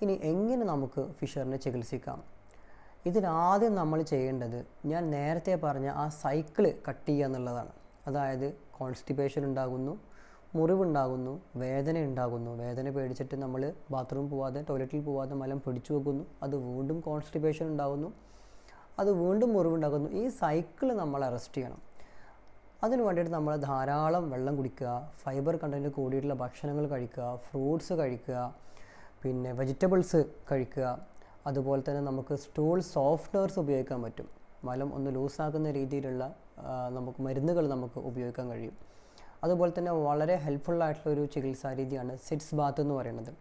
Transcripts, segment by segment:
ഇനി എങ്ങനെ നമുക്ക് ഫിഷറിനെ ചികിത്സിക്കാം? ഇതിനാദ്യം നമ്മൾ ചെയ്യേണ്ടത് ഞാൻ നേരത്തെ പറഞ്ഞ ആ സൈക്കിള് കട്ട് ചെയ്യുക എന്നുള്ളതാണ്. അതായത് കോൺസ്റ്റിപ്പേഷൻ ഉണ്ടാകുന്നു, മുറിവുണ്ടാകുന്നു, വേദന ഉണ്ടാകുന്നു. വേദന പേടിച്ചിട്ട് നമ്മൾ ബാത്റൂം പോവാതെ ടോയ്ലറ്റിൽ പോവാതെ മലം പിടിച്ചു വെക്കുന്നു. അത് വീണ്ടും കോൺസ്റ്റിപ്പേഷൻ ഉണ്ടാകുന്നു, അത് വീണ്ടും മുറിവുണ്ടാകുന്നു. ഈ സൈക്കിൾ നമ്മൾ അറസ്റ്റ് ചെയ്യണം. അതിന് വേണ്ടിയിട്ട് നമ്മൾ ധാരാളം വെള്ളം കുടിക്കുക, ഫൈബർ കണ്ടൻറ്റ് കൂടിയിട്ടുള്ള ഭക്ഷണങ്ങൾ കഴിക്കുക, ഫ്രൂട്ട്സ് കഴിക്കുക, പിന്നെ വെജിറ്റബിൾസ് കഴിക്കുക. അതുപോലെ തന്നെ നമുക്ക് സ്റ്റൂൾ സോഫ്റ്റ്നേഴ്സ് ഉപയോഗിക്കാൻ പറ്റും. മലം ഒന്ന് ലൂസാക്കുന്ന രീതിയിലുള്ള നമുക്ക് മരുന്നുകൾ നമുക്ക് ഉപയോഗിക്കാൻ കഴിയും. അതുപോലെ തന്നെ വളരെ ഹെൽപ്ഫുള്ളായിട്ടുള്ളൊരു ചികിത്സാ രീതിയാണ് സിറ്റ്സ് ബാത്ത് എന്ന് പറയുന്നത്.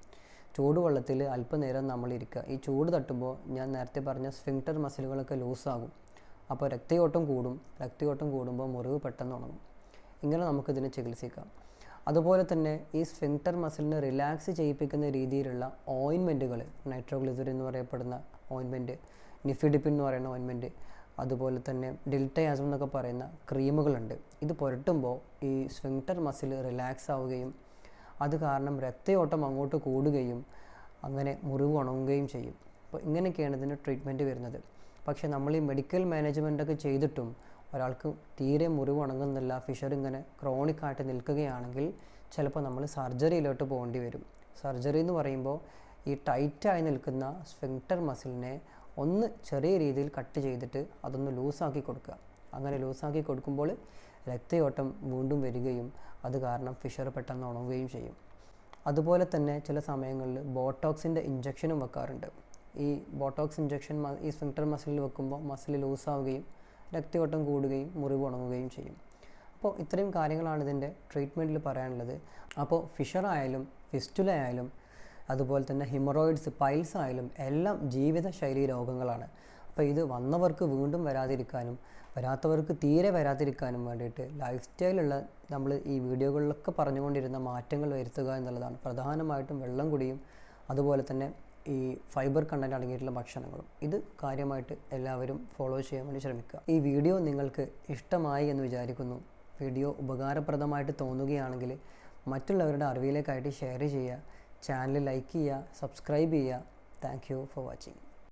ചൂടുവെള്ളത്തിൽ അല്പനേരം നമ്മൾ ഇരിക്കുക. ഈ ചൂട് തട്ടുമ്പോൾ ഞാൻ നേരത്തെ പറഞ്ഞ സ്ഫിങ്ക്ടർ മസിലുകളൊക്കെ ലൂസാകും. അപ്പോൾ രക്തയോട്ടം കൂടും. രക്തയോട്ടം കൂടുമ്പോൾ മുറിവ് പെട്ടെന്ന് ഉണങ്ങും. ഇങ്ങനെ നമുക്കിതിനെ ചികിത്സിക്കാം. അതുപോലെ തന്നെ ഈ സ്ഫിങ്ക്ടർ മസിലിനെ റിലാക്സ് ചെയ്യിപ്പിക്കുന്ന രീതിയിലുള്ള ഓയിൻമെൻറ്റുകൾ, നൈട്രോഗ്ലിസറിൻ എന്ന് പറയപ്പെടുന്ന ഓയിൻമെൻറ്റ്, നിഫിഡിപ്പിൻ എന്ന് പറയുന്ന ഓയിൻമെൻറ്റ്, അതുപോലെ തന്നെ ഡിൽറ്റയാസം എന്നൊക്കെ പറയുന്ന ക്രീമുകളുണ്ട്. ഇത് പുരട്ടുമ്പോൾ ഈ സ്ഫിങ്ക്ടർ മസിൽ റിലാക്സ് ആവുകയും അത് കാരണം രക്തയോട്ടം അങ്ങോട്ട് കൂടുകയും അങ്ങനെ മുറിവ് ഉണങ്ങുകയും ചെയ്യും. അപ്പോൾ ഇങ്ങനെയൊക്കെയാണ് ഇതിന് ട്രീറ്റ്മെൻറ്റ് വരുന്നത്. പക്ഷേ നമ്മൾ ഈ മെഡിക്കൽ മാനേജ്മെൻറ്റൊക്കെ ചെയ്തിട്ടും ഒരാൾക്ക് തീരെ മുറിവ് ഉണങ്ങുന്നില്ല, ഫിഷർ ഇങ്ങനെ ക്രോണിക്കായിട്ട് നിൽക്കുകയാണെങ്കിൽ ചിലപ്പോൾ നമ്മൾ സർജറിയിലോട്ട് പോകേണ്ടി വരും. സർജറി എന്ന് പറയുമ്പോൾ ഈ ടൈറ്റായി നിൽക്കുന്ന സ്ഫിങ്ക്ടർ മസിലിനെ ഒന്ന് ചെറിയ രീതിയിൽ കട്ട് ചെയ്തിട്ട് അതൊന്ന് ലൂസാക്കി കൊടുക്കുക. അങ്ങനെ ലൂസാക്കി കൊടുക്കുമ്പോൾ രക്തയോട്ടം വീണ്ടും വരികയും അത് കാരണം ഫിഷർ പെട്ടെന്ന് ഉണങ്ങുകയും ചെയ്യും. അതുപോലെ തന്നെ ചില സമയങ്ങളിൽ ബോട്ടോക്സിൻ്റെ ഇഞ്ചക്ഷനും വെക്കാറുണ്ട്. ഈ ബോട്ടോക്സ് ഇഞ്ചക്ഷൻ ഈ സ്ഫിങ്ക്ടർ മസിലിൽ വെക്കുമ്പോൾ മസിൽ ലൂസാവുകയും രക്തയോട്ടം കൂടുകയും മുറിവ് ഉണങ്ങുകയും ചെയ്യും. അപ്പോൾ ഇത്രയും കാര്യങ്ങളാണ് ഇതിൻ്റെ ട്രീറ്റ്മെൻറ്റിൽ പറയാനുള്ളത്. അപ്പോൾ ഫിഷറായാലും ഫിസ്റ്റുല ആയാലും അതുപോലെ തന്നെ ഹിമറോയിഡ്സ്, പൈൽസ് ആയാലും എല്ലാം ജീവിതശൈലി രോഗങ്ങളാണ്. അപ്പോൾ ഇത് വന്നവർക്ക് വീണ്ടും വരാതിരിക്കാനും വരാത്തവർക്ക് തീരെ വരാതിരിക്കാനും വേണ്ടിയിട്ട് ലൈഫ് സ്റ്റൈലുള്ള നമ്മൾ ഈ വീഡിയോകളിലൊക്കെ പറഞ്ഞുകൊണ്ടിരുന്ന മാറ്റങ്ങൾ വരുത്തുക എന്നുള്ളതാണ്. പ്രധാനമായിട്ടും വെള്ളം കുടിയും അതുപോലെ തന്നെ ഈ ഫൈബർ കണ്ടൻറ്റ് അടങ്ങിയിട്ടുള്ള ഭക്ഷണങ്ങളും ഇത് കാര്യമായിട്ട് എല്ലാവരും ഫോളോ ചെയ്യാൻ വേണ്ടി ശ്രമിക്കുക. ഈ വീഡിയോ നിങ്ങൾക്ക് ഇഷ്ടമായി എന്ന് വിചാരിക്കുന്നു. വീഡിയോ ഉപകാരപ്രദമായിട്ട് തോന്നുകയാണെങ്കിൽ മറ്റുള്ളവരുടെ അറിവിലേക്കായിട്ട് ഷെയർ ചെയ്യുക, ചാനൽ ലൈക്ക് ചെയ്യുക, സബ്സ്ക്രൈബ് ചെയ്യുക. Thank you for watching.